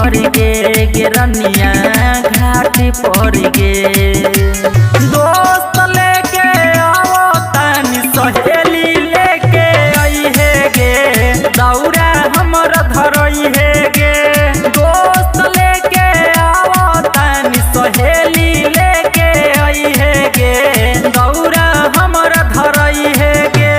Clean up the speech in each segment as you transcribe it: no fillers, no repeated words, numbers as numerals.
पर गे रनिया घाट पर गे। दोस्त लेके आओ तनी सहेली लेके आई है गे दौरा हमर धरई है गे। दोस्त लेके आओ तनी सहेली लेके आई है गे दौरा हमर धरई है गे।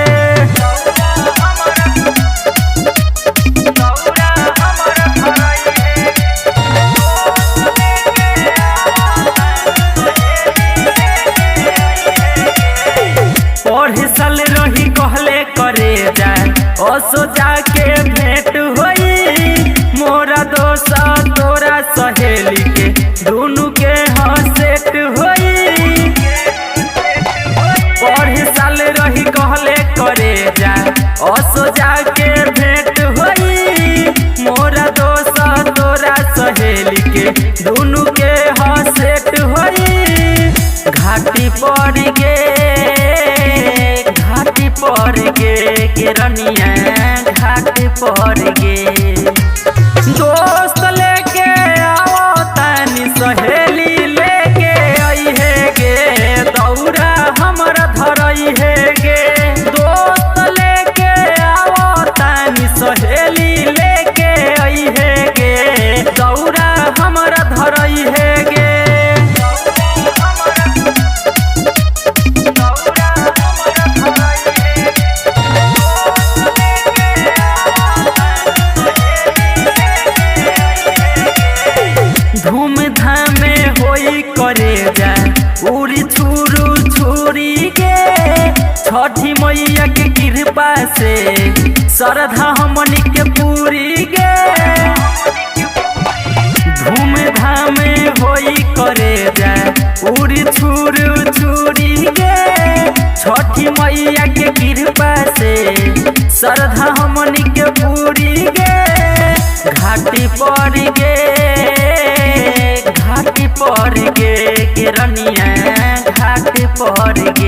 पढ़े साल रही कहले करे जाए असो जाके भेंट होई मोरा दोस्त तोरा सहेली के दोनों के हसेट होई। पढ़े साल रही कहले करे जाए असो जाके भेंट होई मोरा दोस्त तोरा सहेली के दोनों के हसेट होई। घाटी पर गे पर गे रनिया घाट पर गे। दोस्त लेके आओ तनी सहेली लेके आई है गे दौरा हमर धरई है गे। दोस्त लेके आओ तनी सहेली लेके आई है गे दौरा हमर धरई है गे। धूम धाम होई करे जाए उड़ी छुरू छुरी गे छठी मैया के कृपा से श्रद्धा हमनी के पूरी गे। धूम धाम होई करे जाए उड़ी छुरू छुरी गे छठी मैया के कृपा से श्रद्धा हमनी के पूरी गे। घाटी पर गे घाट पर गे रनिया घाट पर गे।